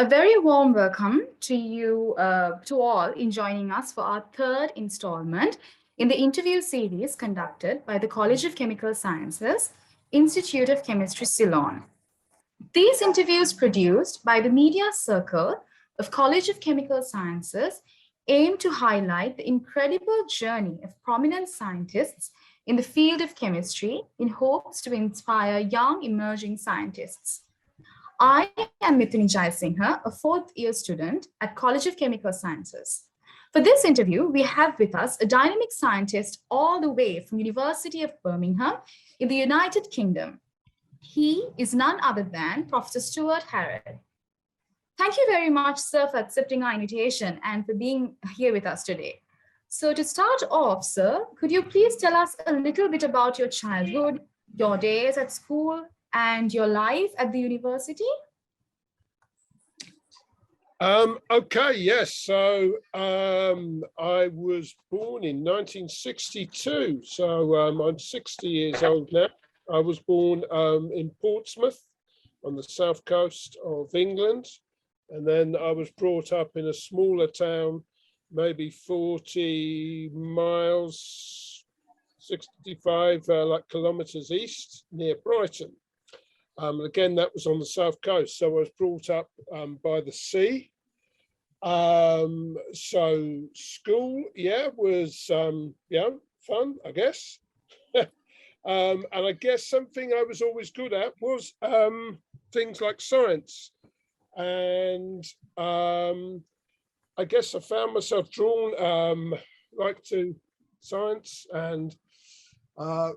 A very warm welcome to you, to all in joining us for our third installment in the interview series conducted by the College of Chemical Sciences, Institute of Chemistry, Ceylon. These interviews produced by the Media Circle of College of Chemical Sciences aim to highlight the incredible journey of prominent scientists in the field of chemistry in hopes to inspire young emerging scientists. I am Mithuni Jayasinghe, a fourth-year student at College of Chemical Sciences. For this interview, we have with us a dynamic scientist all the way from University of Birmingham in the United Kingdom. He is none other than Professor Stuart Harrad. Thank you very much, sir, for accepting our invitation and for being here with us today. So to start off, sir, could you please tell us a little bit about your childhood, your days at school, and your life at the university? Okay, yes. So I was born in 1962. So I'm 60 years old now. I was born in Portsmouth on the south coast of England. And then I was brought up in a smaller town, maybe 40 miles, 65 kilometers east near Brighton. Again, that was on the south coast. So I was brought up by the sea. So school, was, fun, I guess. And I guess something I was always good at was things like science. And I guess I found myself drawn to science, and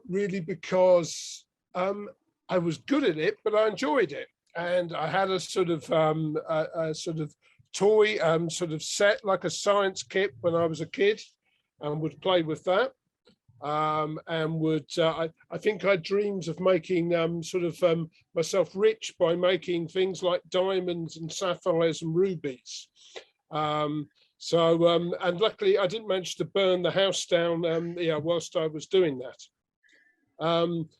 really because I was good at it, but I enjoyed it. And I had a sort of toy set, like a science kit when I was a kid, and would play with that. And would I think I had dreams of making myself rich by making things like diamonds and sapphires and rubies. And luckily I didn't manage to burn the house down whilst I was doing that.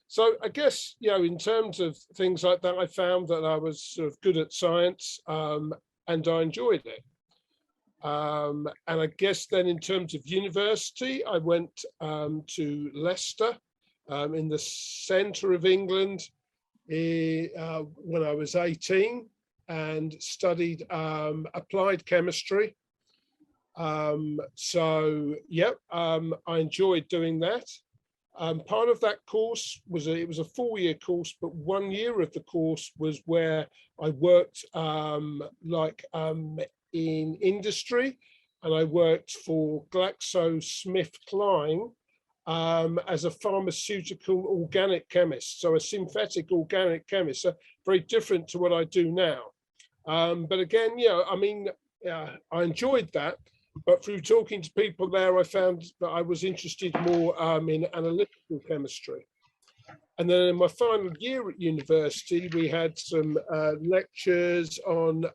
So I guess, in terms of things like that, I found that I was sort of good at science, and I enjoyed it. And I guess then in terms of university, I went to Leicester in the centre of England when I was 18, and studied applied chemistry. I enjoyed doing that. Part of that course was it was a 4-year course, but 1 year of the course was where I worked in industry, and I worked for GlaxoSmithKline as a pharmaceutical organic chemist, so a synthetic organic chemist, so very different to what I do now. But again, I enjoyed that. But through talking to people there, I found that I was interested more in analytical chemistry. And then in my final year at university, we had some lectures on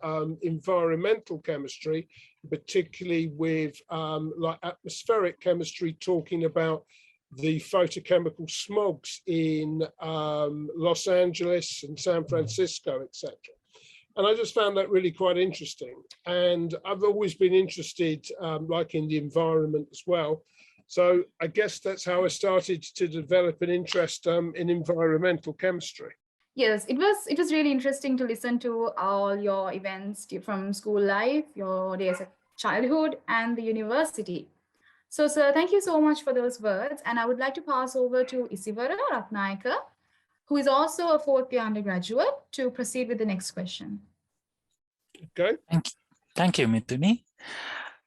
environmental chemistry, particularly with atmospheric chemistry, talking about the photochemical smogs in Los Angeles and San Francisco, etc. And I just found that really quite interesting. And I've always been interested in the environment as well. So I guess that's how I started to develop an interest in environmental chemistry. Yes, it was really interesting to listen to all your events from school life, your days of childhood, and the university. So, sir, thank you so much for those words. And I would like to pass over to Isiwara Ratnayake, who is also a fourth-year undergraduate, to proceed with the next question. Okay. Thank you, Mithuni.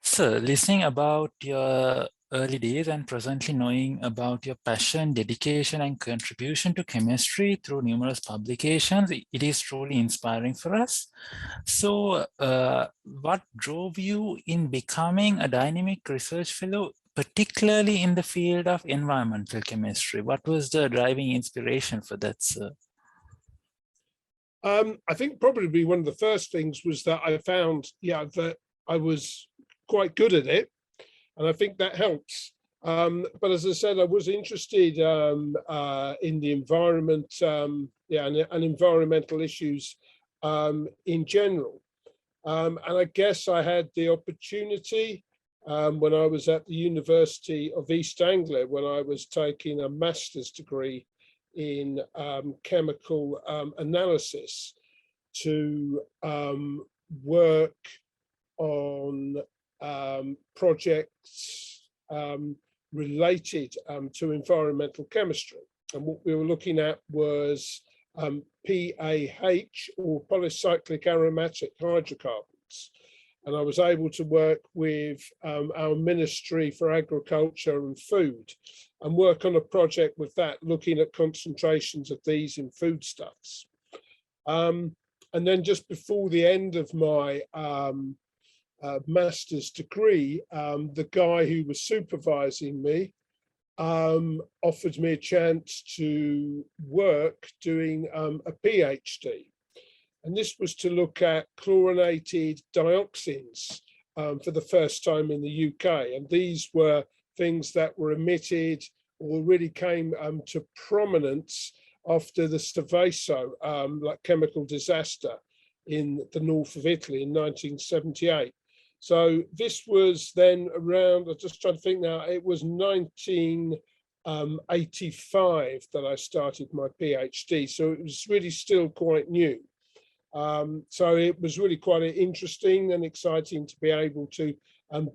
So, listening about your early days and presently knowing about your passion, dedication, and contribution to chemistry through numerous publications, it is truly inspiring for us. So, what drove you in becoming a dynamic research fellow, particularly in the field of environmental chemistry? What was the driving inspiration for that, sir? I think probably one of the first things was that I found, that I was quite good at it, and I think that helps. But as I said, I was interested in the environment, and environmental issues in general. And I guess I had the opportunity when I was at the University of East Anglia, when I was taking a master's degree in chemical analysis, to work on projects related to environmental chemistry. And what we were looking at was PAH, or polycyclic aromatic hydrocarbons. And I was able to work with our Ministry for Agriculture and Food and work on a project with that, looking at concentrations of these in foodstuffs. And then just before the end of my master's degree, the guy who was supervising me offered me a chance to work doing a PhD. And this was to look at chlorinated dioxins for the first time in the UK. And these were things that were emitted or really came to prominence after the Seveso like chemical disaster in the north of Italy in 1978. So this was then around, I'm just trying to think now, it was 1985 that I started my PhD. So it was really still quite new. So it was really quite interesting and exciting to be able to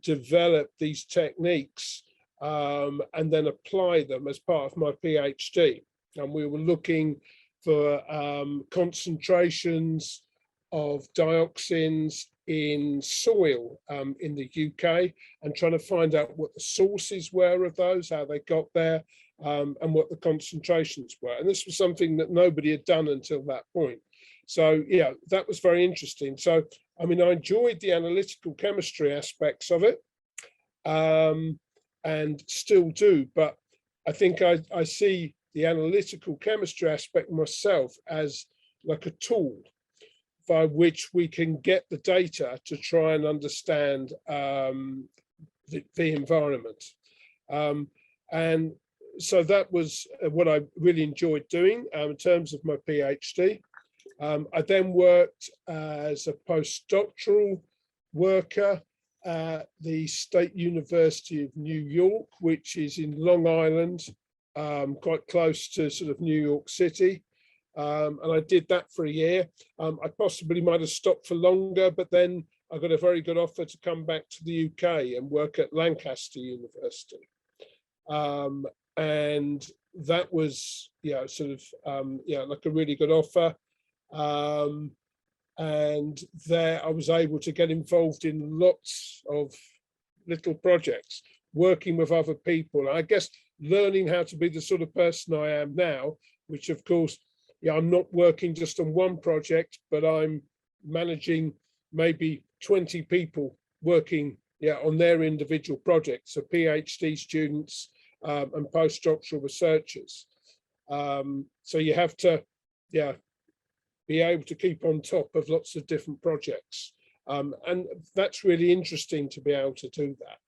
develop these techniques and then apply them as part of my PhD. And we were looking for concentrations of dioxins in soil in the UK and trying to find out what the sources were of those, how they got there, and what the concentrations were. And this was something that nobody had done until that point. So yeah, that was very interesting. So, I mean, I enjoyed the analytical chemistry aspects of it and still do, but I think I see the analytical chemistry aspect myself as like a tool by which we can get the data to try and understand the environment. And so that was what I really enjoyed doing in terms of my PhD. I then worked as a postdoctoral worker at the State University of New York, which is in Long Island, quite close to sort of New York City. And I did that for a year. I possibly might have stopped for longer, but then I got a very good offer to come back to the UK and work at Lancaster University. And that was, sort of, like a really good offer. And there I was able to get involved in lots of little projects, working with other people. I guess learning how to be the sort of person I am now, which of course, I'm not working just on one project, but I'm managing maybe 20 people working on their individual projects, so PhD students and postdoctoral researchers. So you have to, be able to keep on top of lots of different projects. And that's really interesting to be able to do that.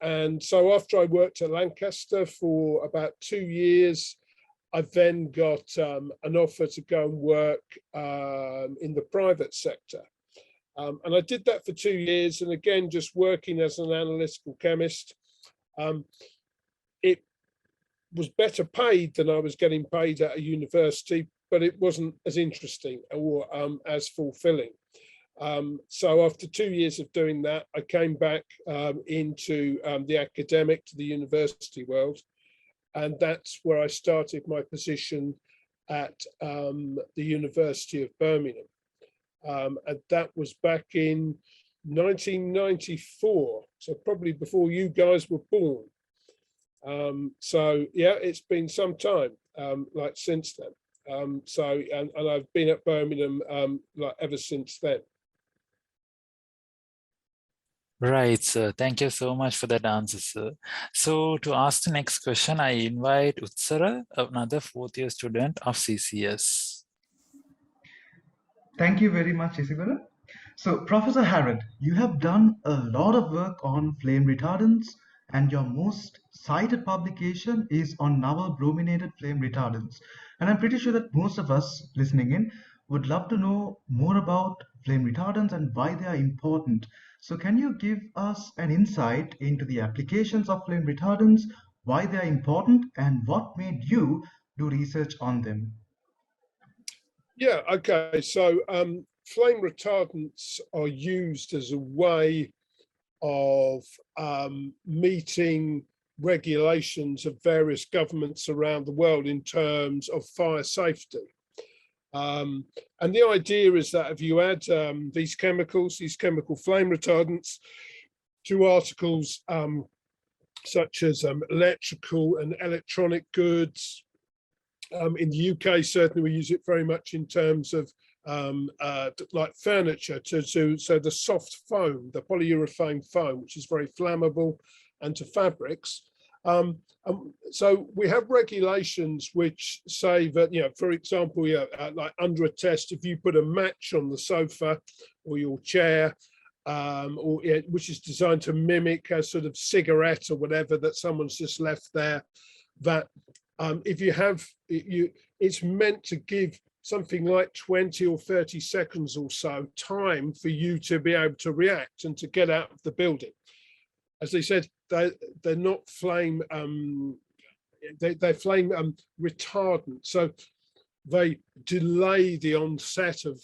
And so after I worked at Lancaster for about 2 years, I then got an offer to go and work in the private sector. And I did that for 2 years. And again, just working as an analytical chemist, it was better paid than I was getting paid at a university, but it wasn't as interesting or as fulfilling. So after 2 years of doing that, I came back into the academic, to the university world. And that's where I started my position at the University of Birmingham. And that was back in 1994, so probably before you guys were born. So yeah, it's been some time, like since then. So and I've been at Birmingham like ever since then. Right, sir. Thank you so much for that answer, sir. So to ask the next question, I invite Uthsara, another fourth-year student of CCS. Thank you very much, Isiwara. So, Professor Harrad, you have done a lot of work on flame retardants, and your most cited publication is on novel brominated flame retardants. And I'm pretty sure that most of us listening in would love to know more about flame retardants and why they are important. So can you give us an insight into the applications of flame retardants, why they are important, and what made you do research on them? Yeah, okay. So flame retardants are used as a way of meeting regulations of various governments around the world in terms of fire safety. And the idea is that if you add these chemical flame retardants to articles such as electrical and electronic goods, in the UK, certainly we use it very much in terms of like furniture, so the soft foam, the polyurethane foam, which is very flammable, and to fabrics. So we have regulations which say that, you know, for example, like under a test, if you put a match on the sofa or your chair, which is designed to mimic a sort of cigarette or whatever that someone's just left there, that if you have, it's meant to give something like 20 or 30 seconds or so time for you to be able to react and to get out of the building. As they said, they're not flame, they're flame retardant. So they delay the onset of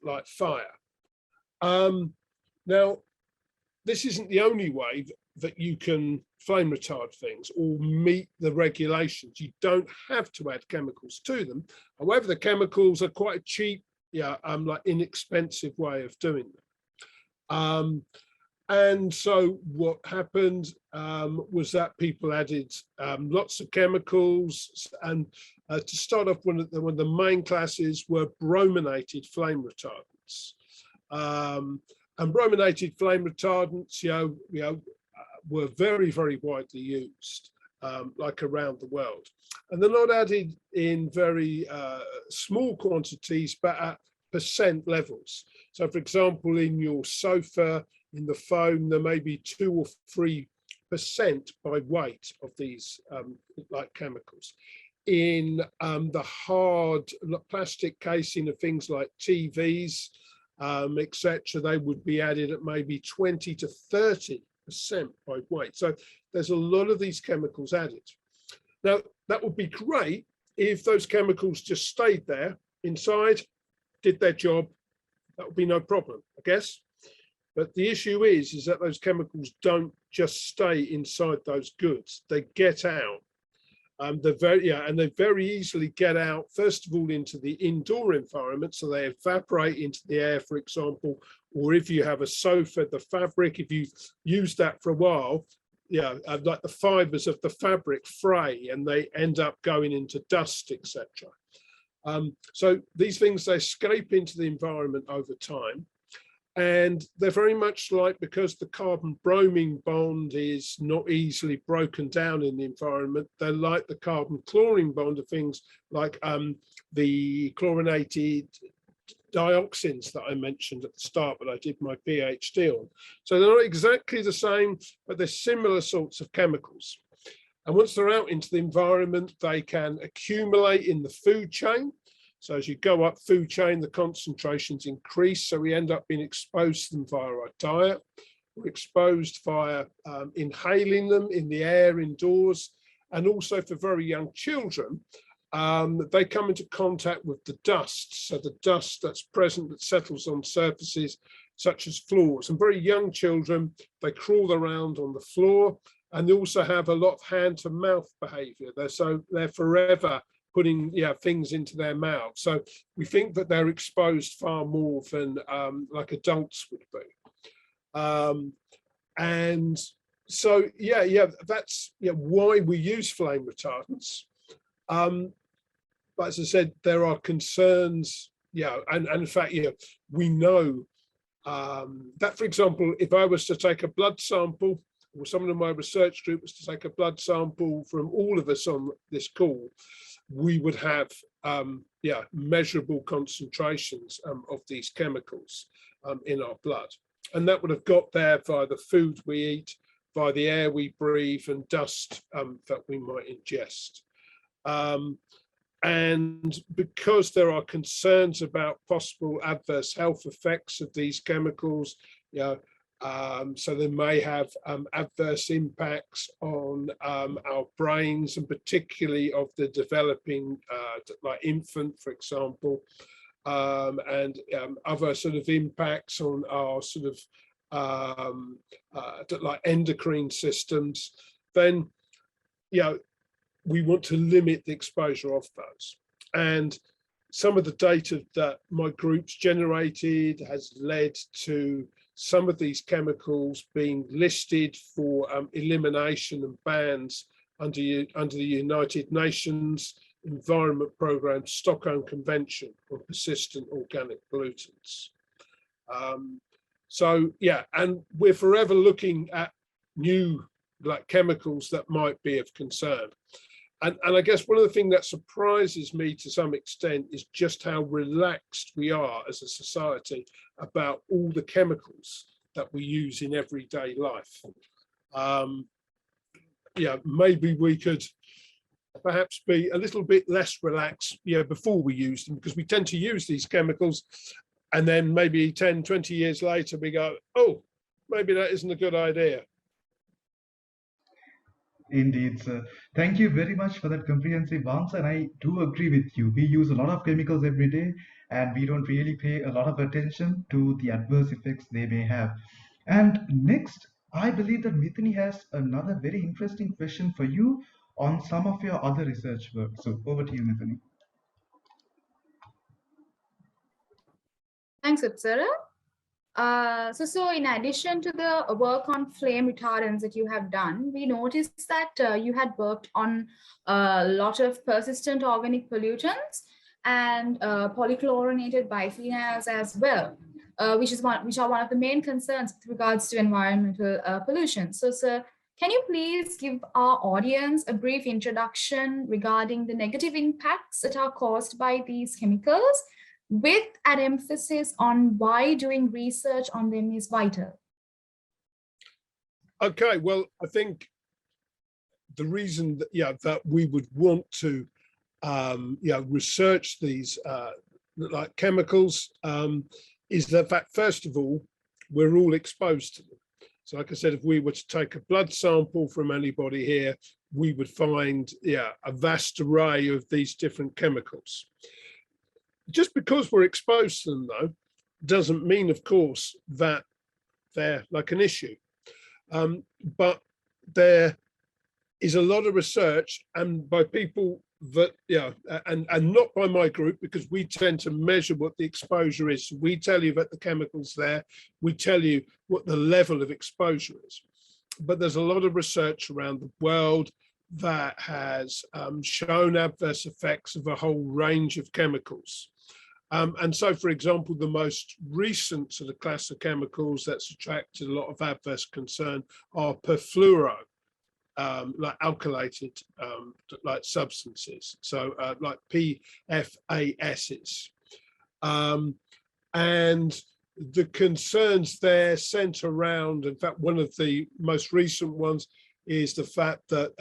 like fire. Now, this isn't the only way that you can flame retard things or meet the regulations. You don't have to add chemicals to them. However, the chemicals are quite a cheap, like inexpensive way of doing them. And so what happened was that people added lots of chemicals, and to start off, one of the main classes were brominated flame retardants. And brominated flame retardants, were very, very widely used, like around the world. And they're not added in very small quantities, but at percent levels. So for example, in your sofa, in the foam, there may be 2 or 3% by weight of these like chemicals. In the hard plastic casing of things like TVs, etc., they would be added at maybe 20 to 30% by weight. So there's a lot of these chemicals added. Now, that would be great if those chemicals just stayed there inside, did their job. That would be no problem, I guess. But the issue is that those chemicals don't just stay inside those goods. They get out. And they very easily get out, first of all, into the indoor environment. So they evaporate into the air, for example, or if you have a sofa, the fabric, if you use that for a while, like the fibers of the fabric fray and they end up going into dust, etc. So these things, they escape into the environment over time. And they're very much like, because the carbon-bromine bond is not easily broken down in the environment, they're like the carbon-chlorine bond of things like the chlorinated dioxins that I mentioned at the start, but I did my PhD on. So they're not exactly the same, but they're similar sorts of chemicals. And once they're out into the environment, they can accumulate in the food chain. So as you go up food chain, the concentrations increase. So we end up being exposed to them via our diet. We're exposed via inhaling them in the air indoors. And also for very young children, they come into contact with the dust. So the dust that's present that settles on surfaces such as floors. And very young children, they crawl around on the floor, and they also have a lot of hand to mouth behavior. They're forever putting things into their mouth. So we think that they're exposed far more than like adults would be. And so, that's why we use flame retardants. But as I said, there are concerns, and in fact, we know that, for example, if I was to take a blood sample, or someone in my research group was to take a blood sample from all of us on this call, we would have measurable concentrations of these chemicals in our blood. And that would have got there via the food we eat, via the air we breathe, and dust that we might ingest. And because there are concerns about possible adverse health effects of these chemicals, you know, so they may have adverse impacts on our brains, and particularly of the developing, like infant, for example, and other sort of impacts on our sort of like endocrine systems, then, you know, we want to limit the exposure of those. And some of the data that my group's generated has led to some of these chemicals being listed for elimination and bans under the United Nations Environment Programme Stockholm Convention on Persistent Organic Pollutants. So yeah, and we're forever looking at new like chemicals that might be of concern. And I guess one of the things that surprises me to some extent is just how relaxed we are as a society about all the chemicals that we use in everyday life. Yeah, maybe we could perhaps be a little bit less relaxed, you know, before we use them, because we tend to use these chemicals and then maybe 10, 20 years later we go, oh, maybe that isn't a good idea. Indeed, sir. Thank you very much for that comprehensive answer. And I do agree with you. We use a lot of chemicals every day, and we don't really pay a lot of attention to the adverse effects they may have. And next, I believe that Mithuni has another very interesting question for you on some of your other research work. So over to you, Mithuni. Thanks, Uthsara. So in addition to the work on flame retardants that you have done, we noticed that you had worked on a lot of persistent organic pollutants and polychlorinated biphenyls as well, which are one of the main concerns with regards to environmental pollution. So, sir, can you please give our audience a brief introduction regarding the negative impacts that are caused by these chemicals, with an emphasis on why doing research on them is vital? Okay, well, I think the reason that, yeah, that we would want to research these like chemicals is the fact, first of all, we're all exposed to them. So like I said, if we were to take a blood sample from anybody here, we would find, yeah, a vast array of these different chemicals. Just because we're exposed to them, though, doesn't mean, of course, that they're like an issue. But there is a lot of research, and by people that, yeah, and not by my group, because we tend to measure what the exposure is. We tell you that the chemical's there, we tell you what the level of exposure is. But there's a lot of research around the world that has shown adverse effects of a whole range of chemicals. And so, for example, the most recent sort of class of chemicals that's attracted a lot of adverse concern are perfluoro, like alkylated like substances, so like PFASs. And the concerns there centre around, in fact, one of the most recent ones is the fact that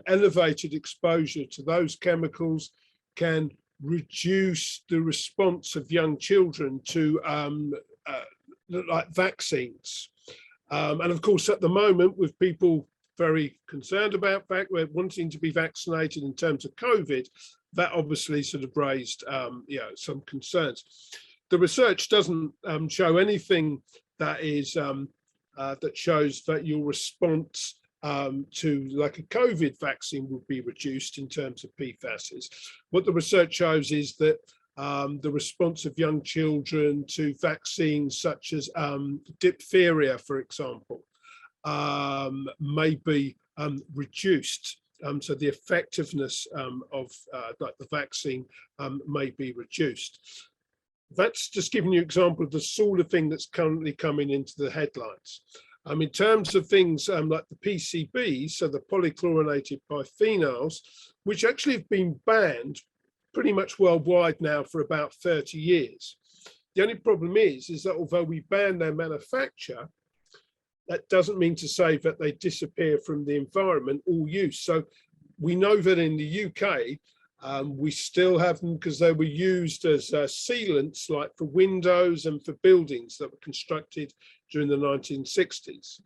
elevated exposure to those chemicals can reduce the response of young children to like vaccines. And of course, at the moment, with people very concerned about wanting to be vaccinated in terms of COVID, that obviously sort of raised some concerns. The research doesn't show anything that is that shows that your response to like a COVID vaccine would be reduced in terms of PFASs. What the research shows is that the response of young children to vaccines such as diphtheria, for example, may be reduced. So the effectiveness of like the vaccine may be reduced. That's just giving you an example of the sort of thing that's currently coming into the headlines. In terms of things like the PCBs, so the polychlorinated biphenyls, which actually have been banned pretty much worldwide now for about 30 years. The only problem is that although we ban their manufacture, that doesn't mean to say that they disappear from the environment or use. So we know that in the UK, We still have them because they were used as sealants, like for windows and for buildings that were constructed during the 1960s.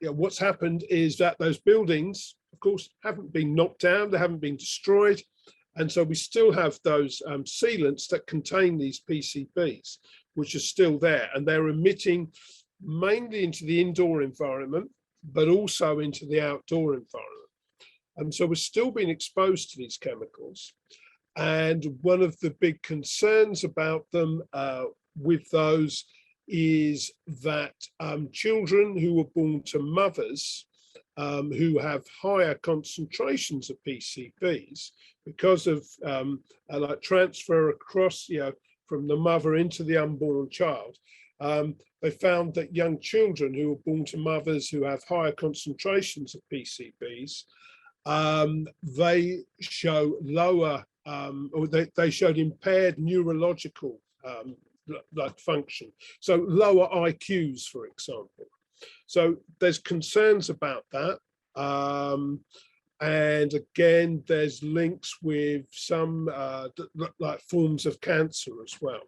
What's happened is that those buildings, of course, haven't been knocked down, they haven't been destroyed. And so we still have those sealants that contain these PCBs, which are still there, and they're emitting mainly into the indoor environment, but also into the outdoor environment. And so we're still being exposed to these chemicals. And one of the big concerns about them with those is that children who were born to mothers who have higher concentrations of PCBs because of like transfer across, from the mother into the unborn child. They found that young children who were born to mothers who have higher concentrations of PCBs, they show lower, or they showed impaired neurological like function. So lower IQs, for example. So there's concerns about that. And again, there's links with some like forms of cancer as well.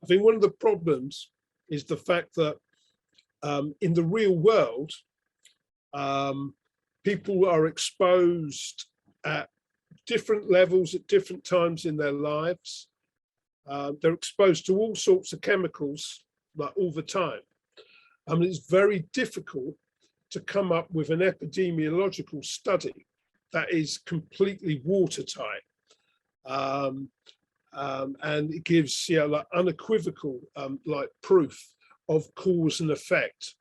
I think one of the problems is the fact that in the real world, people are exposed at different levels at different times in their lives. They're exposed to all sorts of chemicals like all the time. I mean, it's very difficult to come up with an epidemiological study that is completely watertight. And it gives like unequivocal like proof of cause and effect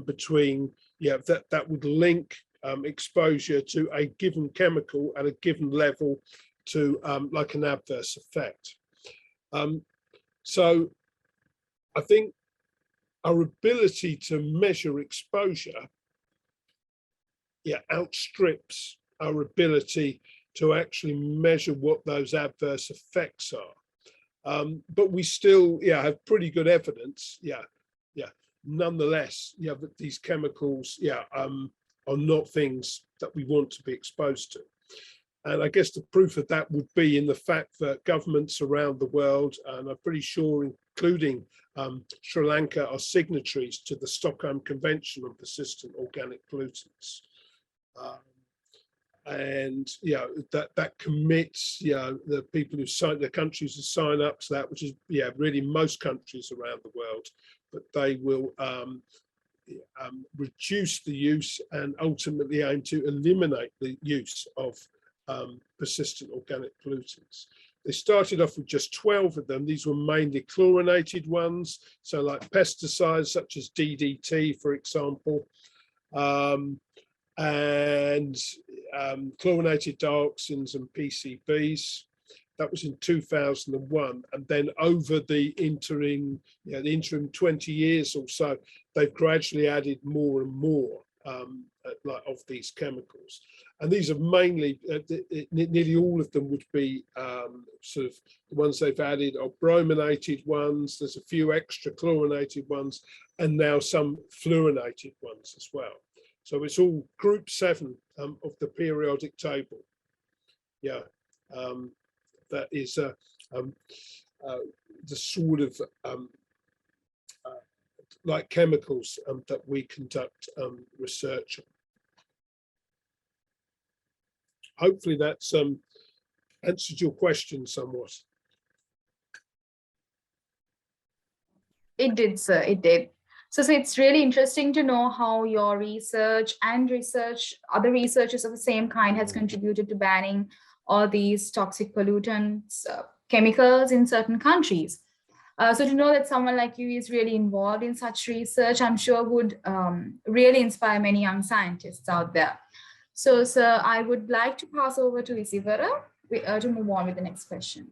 between that would link exposure to a given chemical at a given level to like an adverse effect. So I think our ability to measure exposure outstrips our ability to actually measure what those adverse effects are. But we still have pretty good evidence, nonetheless, that these chemicals are not things that we want to be exposed to. And I guess the proof of that would be in the fact that governments around the world, and I'm pretty sure including Sri Lanka, are signatories to the Stockholm Convention on Persistent Organic Pollutants. And that commits the people who sign, the countries who sign up to that, which is really most countries around the world, but they will reduce the use and ultimately aim to eliminate the use of persistent organic pollutants. They started off with just 12 of them. These were mainly chlorinated ones, so like pesticides such as DDT, for example, and chlorinated dioxins and PCBs. That was in 2001, and then over the interim 20 years or so, they've gradually added more and more of these chemicals. And these are mainly, nearly all of them would be sort of the ones they've added are brominated ones. There's a few extra chlorinated ones, and now some fluorinated ones as well. So it's all group 7 of the periodic table. That is the sort of like chemicals that we conduct research on. Hopefully that's answered your question somewhat. It did, sir, it did. So it's really interesting to know how your research and other researchers of the same kind has contributed to banning all these toxic pollutants, chemicals in certain countries. So to know that someone like you is really involved in such research, I'm sure would really inspire many young scientists out there. So, sir, I would like to pass over to Isiwara to move on with the next question.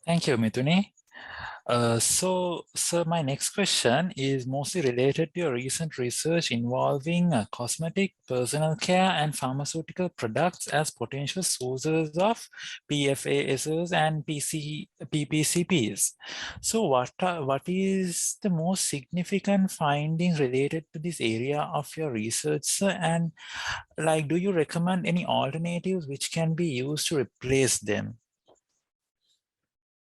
Thank you, Mithuni. Sir, my next question is mostly related to your recent research involving cosmetic, personal care, and pharmaceutical products as potential sources of PFASs and PPCBs. So what is the most significant findings related to this area of your research, sir? And like, do you recommend any alternatives which can be used to replace them?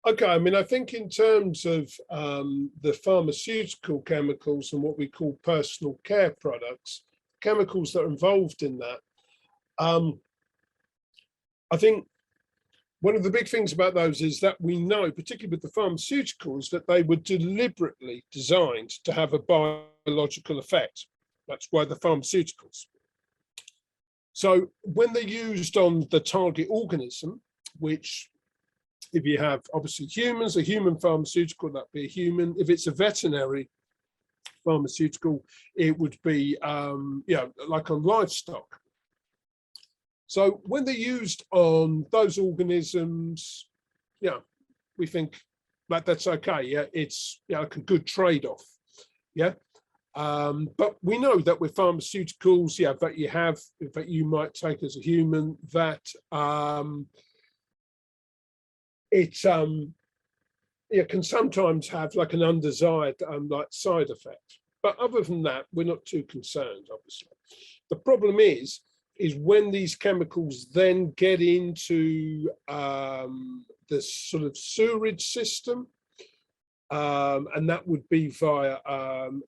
Okay, I mean, I think in terms of the pharmaceutical chemicals and what we call personal care products, chemicals that are involved in that, I think one of the big things about those is that we know, particularly with the pharmaceuticals, that they were deliberately designed to have a biological effect. That's why the pharmaceuticals. So when they're used on the target organism, which if you have obviously humans, a human pharmaceutical, that'd be a human. If it's a veterinary pharmaceutical, it would be like on livestock. So when they're used on those organisms, we think that that's okay. Yeah, it's like a good trade-off. Yeah. But we know that with pharmaceuticals, that you might take as a human, that it can sometimes have like an undesired like side effect. But other than that, we're not too concerned, obviously. The problem is when these chemicals then get into the sort of sewerage system, and that would be via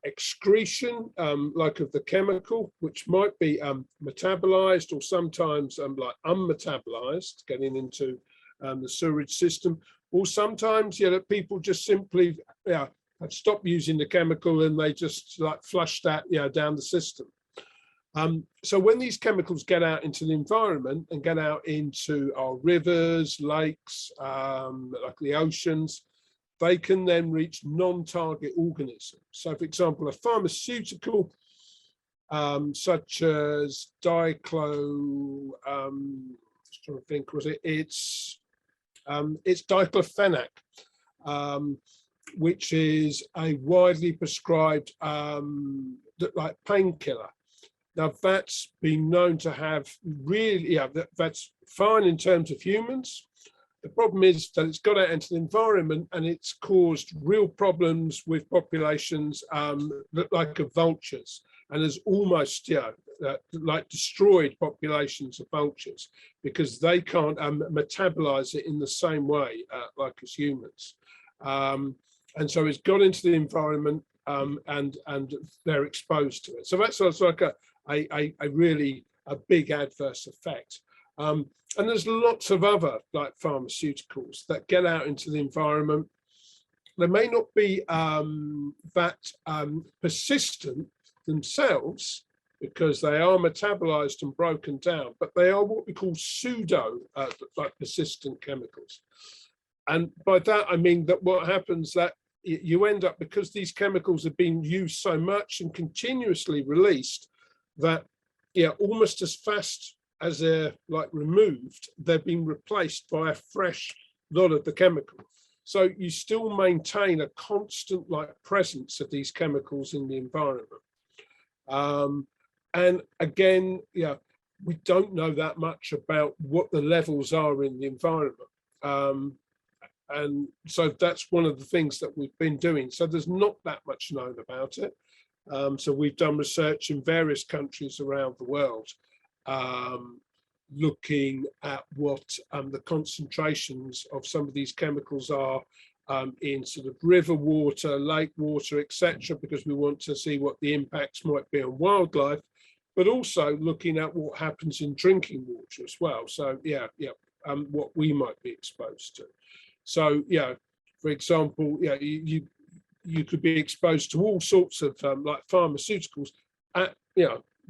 excretion, like of the chemical, which might be metabolized or sometimes like unmetabolized, getting into the sewerage system, or sometimes that people just simply have stopped using the chemical and they just like flush that down the system. So when these chemicals get out into the environment and get out into our rivers, lakes, like the oceans, they can then reach non-target organisms. So for example, a pharmaceutical such as diclo, just trying to think, it's diclofenac, which is a widely prescribed like painkiller. Now that's been known to have really, that's fine in terms of humans. The problem is that it's got out into the environment and it's caused real problems with populations like of vultures, and has almost like destroyed populations of vultures because they can't metabolize it in the same way like as humans. And so it's got into the environment and they're exposed to it. So that's like a really big adverse effect. And there's lots of other like pharmaceuticals that get out into the environment. They may not be that persistent themselves because they are metabolized and broken down, but they are what we call pseudo like persistent chemicals. And by that, I mean that what happens that you end up, because these chemicals have been used so much and continuously released, that almost as fast as they're like removed, they're being replaced by a fresh lot of the chemical. So you still maintain a constant like presence of these chemicals in the environment. And again, we don't know that much about what the levels are in the environment. And so that's one of the things that we've been doing. So there's not that much known about it. So we've done research in various countries around the world, looking at what the concentrations of some of these chemicals are in sort of river water, lake water, etc., because we want to see what the impacts might be on wildlife, but also looking at what happens in drinking water as well. So what we might be exposed to. So for example, you could be exposed to all sorts of like pharmaceuticals at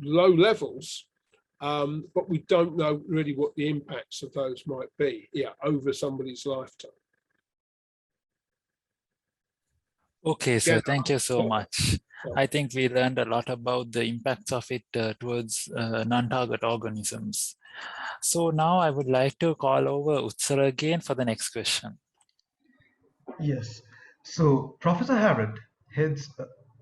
low levels, but we don't know really what the impacts of those might be over somebody's lifetime. Okay, sir, thank you so much. I think we learned a lot about the impacts of it towards non-target organisms. So now I would like to call over Uthsara again for the next question. Yes. So Professor Harrad heads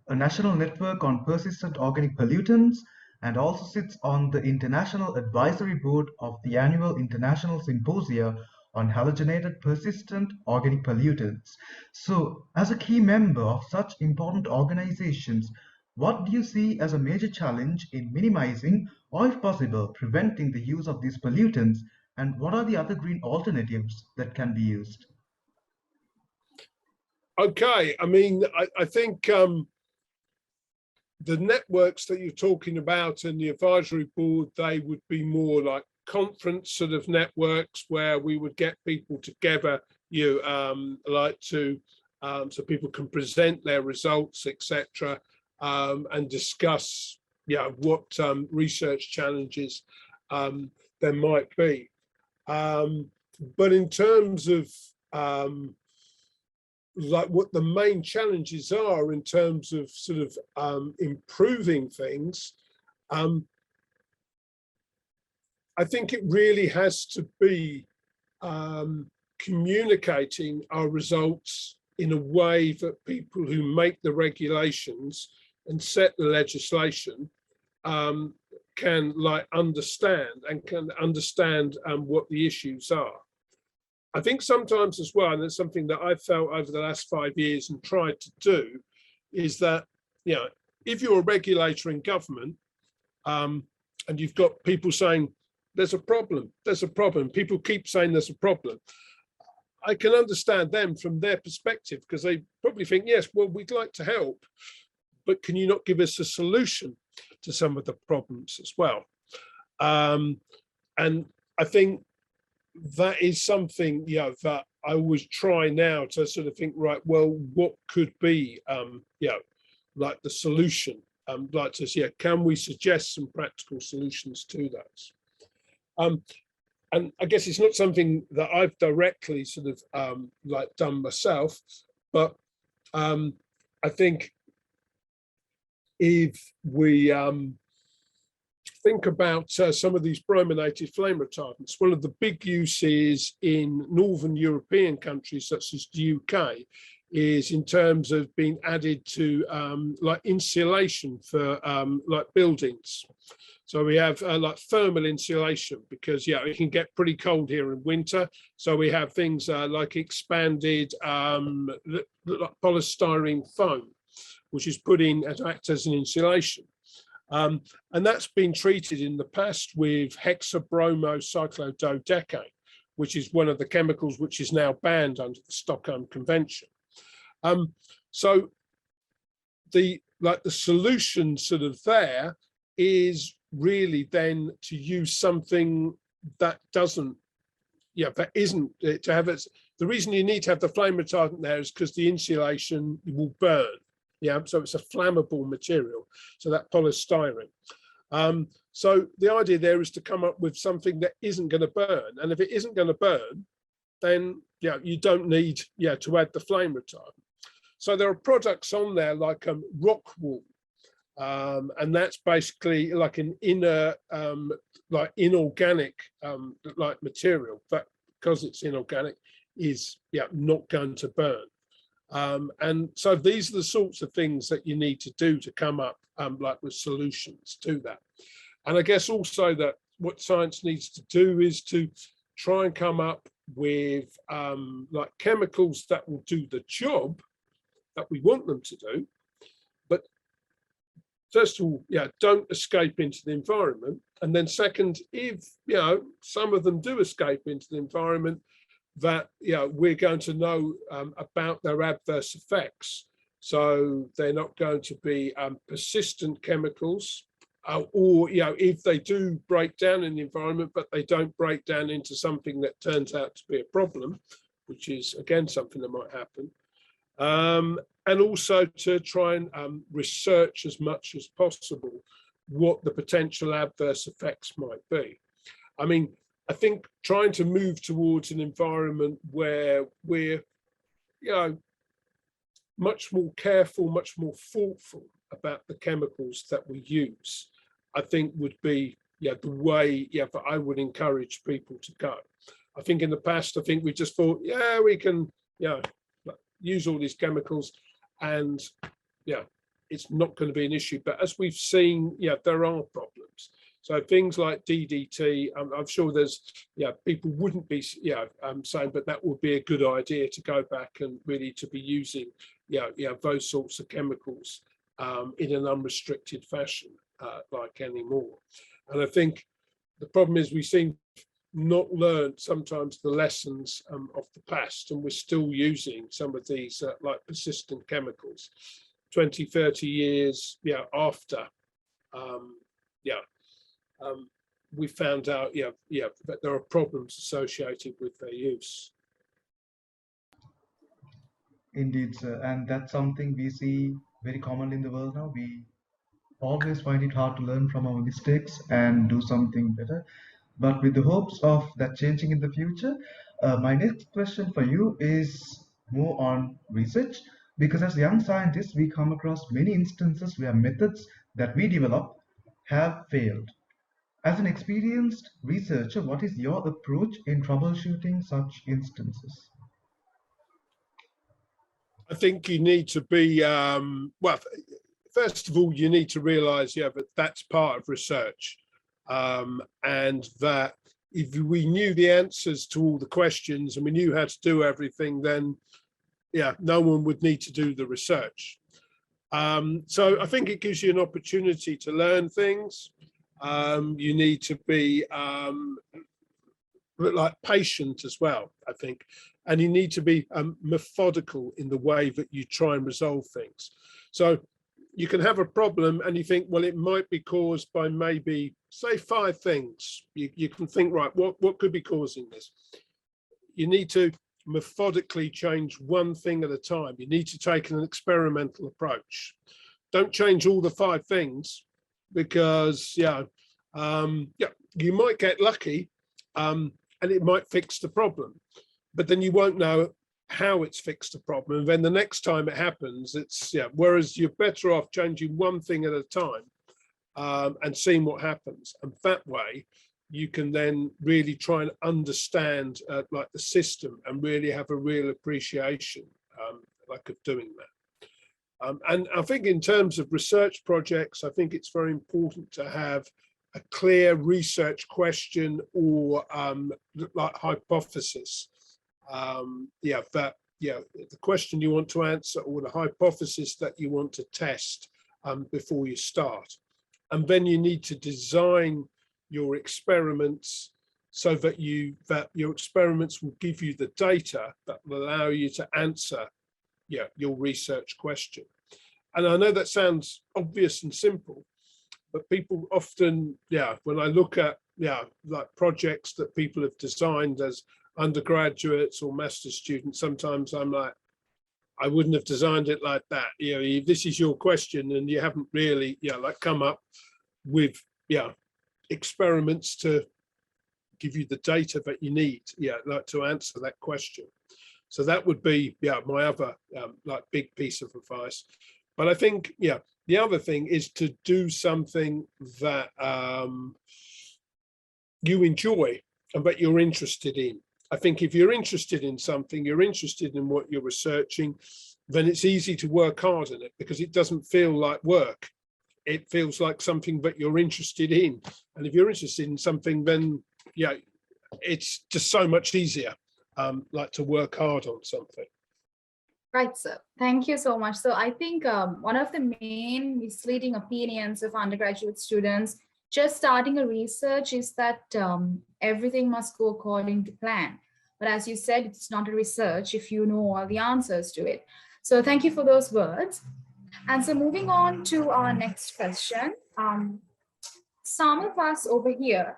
a national network on persistent organic pollutants and also sits on the International Advisory Board of the annual International Symposia on Halogenated Persistent Organic Pollutants. So as a key member of such important organizations, what do you see as a major challenge in minimizing or, if possible, preventing the use of these pollutants, and what are the other green alternatives that can be used? Okay, I mean, I think the networks that you're talking about and the advisory board, they would be more like conference sort of networks where we would get people together, like to, so people can present their results, etc., and discuss, what research challenges there might be. But in terms of like what the main challenges are in terms of sort of improving things, I think it really has to be communicating our results in a way that people who make the regulations and set the legislation can like understand and can understand what the issues are. I think sometimes as well, and it's something that I've felt over the last 5 years and tried to do, is that, if you're a regulator in government and you've got people saying, there's a problem, people keep saying there's a problem. I can understand them from their perspective because they probably think, yes, well, we'd like to help, but can you not give us a solution to some of the problems as well? And I think that is something, that I always try now to sort of think, right, well, what could be, like the solution? Like to, can we suggest some practical solutions to those? And I guess it's not something that I've directly sort of like done myself, but I think if we think about some of these brominated flame retardants, one of the big uses in Northern European countries such as the UK is in terms of being added to like insulation for like buildings. So we have like thermal insulation because it can get pretty cold here in winter. So we have things like expanded like polystyrene foam, which is put in to act as an insulation. And that's been treated in the past with hexabromocyclododecane, which is one of the chemicals which is now banned under the Stockholm Convention. So the solution sort of there is really then to use something that doesn't, that isn't to have it. The reason you need to have the flame retardant there is because the insulation will burn. So it's a flammable material, so that polystyrene. So the idea there is to come up with something that isn't going to burn, and if it isn't going to burn, then you don't need to add the flame retardant. So there are products on there like rock wool, and that's basically like an inner like inorganic like material that, because it's inorganic, is not going to burn. And so these are the sorts of things that you need to do to come up like with solutions to that. And I guess also that what science needs to do is to try and come up with like chemicals that will do the job that we want them to do, but first of all, don't escape into the environment. And then second, if some of them do escape into the environment, that we're going to know about their adverse effects. So they're not going to be persistent chemicals, or if they do break down in the environment, but they don't break down into something that turns out to be a problem, which is again something that might happen. And also to try and research as much as possible what the potential adverse effects might be. I mean, I think trying to move towards an environment where we're, much more careful, much more thoughtful about the chemicals that we use, I think would be, the way, that I would encourage people to go. I think in the past, I think we just thought, we can, use all these chemicals, and yeah, it's not going to be an issue. But as we've seen, yeah, there are problems. So things like DDT, I'm sure there's, yeah, people wouldn't be, yeah, saying, but that would be a good idea to go back and really to be using, yeah, those sorts of chemicals in an unrestricted fashion, like anymore. And I think the problem is we seem not learned sometimes the lessons of the past, and we're still using some of these like persistent chemicals 20, 30 years, yeah, after, we found out, that there are problems associated with their use. Indeed, sir. And that's something we see very commonly in the world now. We always find it hard to learn from our mistakes and do something better. But with the hopes of that changing in the future, my next question for you is more on research. Because as young scientists, we come across many instances where methods that we develop have failed. As an experienced researcher, what is your approach in troubleshooting such instances? I think you need to be, well, first of all, you need to realize, yeah, that that's part of research. And that if we knew the answers to all the questions and we knew how to do everything, then, yeah, no one would need to do the research. So I think it gives you an opportunity to learn things. You need to be like patient as well, I think, and you need to be methodical in the way that you try and resolve things. So you can have a problem and you think, well, it might be caused by maybe, say, 5 things. You can think, right, what could be causing this? You need to methodically change one thing at a time. You need to take an experimental approach. Don't change all the 5 things, because you might get lucky and it might fix the problem, but then you won't know how it's fixed the problem. And then the next time it happens, it's, whereas you're better off changing one thing at a time and seeing what happens. And that way you can then really try and understand like the system and really have a real appreciation like of doing that. And I think in terms of research projects, I think it's very important to have a clear research question or like hypothesis. The question you want to answer or the hypothesis that you want to test before you start. And then you need to design your experiments so that your experiments will give you the data that will allow you to answer your research question. And I know that sounds obvious and simple, but people often, when I look at like projects that people have designed as undergraduates or master's students, sometimes I'm like, I wouldn't have designed it like that. If this is your question and you haven't really like come up with experiments to give you the data that you need like to answer that question. So that would be my other like big piece of advice. But I think the other thing is to do something that you enjoy and that you're interested in. I think if you're interested in something, you're interested in what you're researching, then it's easy to work hard on it because it doesn't feel like work. It feels like something that you're interested in. And if you're interested in something, then it's just so much easier like to work hard on something. Right, sir. Thank you so much. So I think one of the main misleading opinions of undergraduate students just starting a research is that everything must go according to plan. But as you said, it's not a research if you know all the answers to it. So thank you for those words. And so moving on to our next question. Some of us over here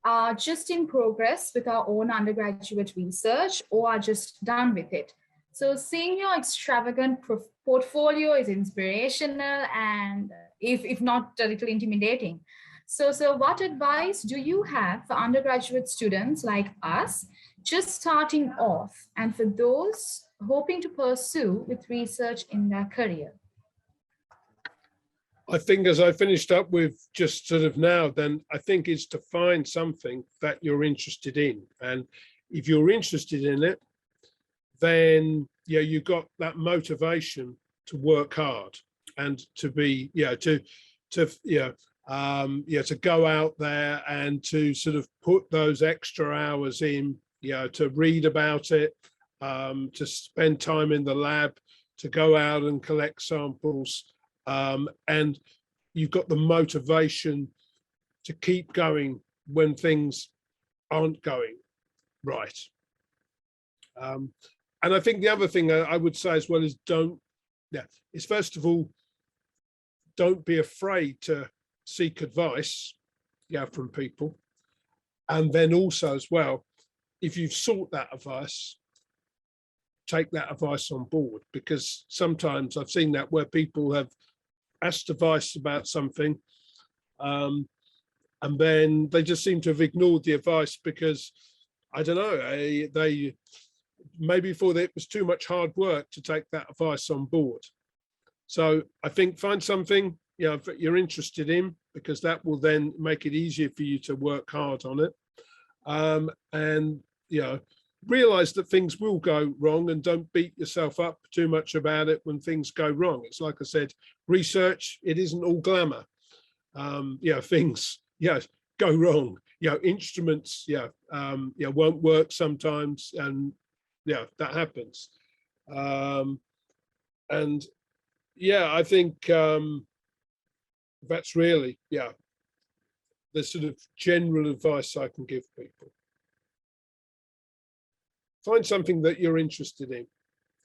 are just in progress with our own undergraduate research or are just done with it. So seeing your extravagant portfolio is inspirational and if not a little intimidating. So what advice do you have for undergraduate students like us just starting off and for those hoping to pursue with research in their career? I think as I finished up with just sort of now, then I think it's to find something that you're interested in. And if you're interested in it, then you've got that motivation to work hard and to be to go out there and to sort of put those extra hours in, to read about it, to spend time in the lab, to go out and collect samples, and you've got the motivation to keep going when things aren't going right. And I think the other thing I would say as well is is first of all, don't be afraid to seek advice, from people. And then also as well, if you've sought that advice, take that advice on board, because sometimes I've seen that where people have asked advice about something, and then they just seem to have ignored the advice because, I don't know, they maybe thought it was too much hard work to take that advice on board. So I think find something that you're interested in, because that will then make it easier for you to work hard on it, and realize that things will go wrong, and don't beat yourself up too much about it when things go wrong. It's like I said, research, it isn't all glamour. Things go wrong, instruments won't work sometimes, and that happens. And I think that's really the sort of general advice I can give people. Find something that you're interested in,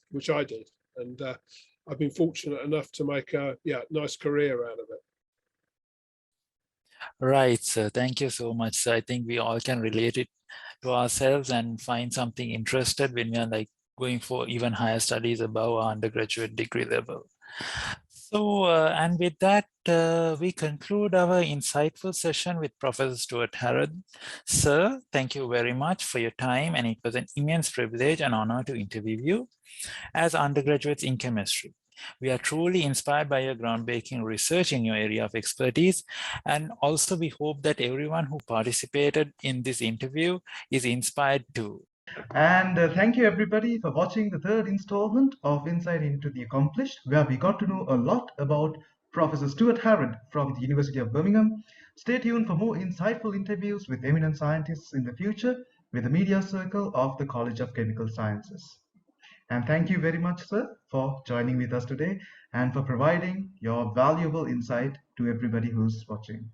which I did, and I've been fortunate enough to make a nice career out of it. Right, sir. Thank you so much, sir. I think we all can relate it to ourselves and find something interested when we are like going for even higher studies above our undergraduate degree level. So, and with that, we conclude our insightful session with Professor Stuart Harrad. Sir, thank you very much for your time, and it was an immense privilege and honor to interview you as undergraduates in chemistry. We are truly inspired by your groundbreaking research in your area of expertise, and also we hope that everyone who participated in this interview is inspired too. And thank you everybody for watching the third installment of Insight into the Accomplished, where we got to know a lot about Professor Stuart Harrad from the University of Birmingham. Stay tuned for more insightful interviews with eminent scientists in the future with the Media Circle of the College of Chemical Sciences. And thank you very much, sir, for joining with us today and for providing your valuable insight to everybody who's watching.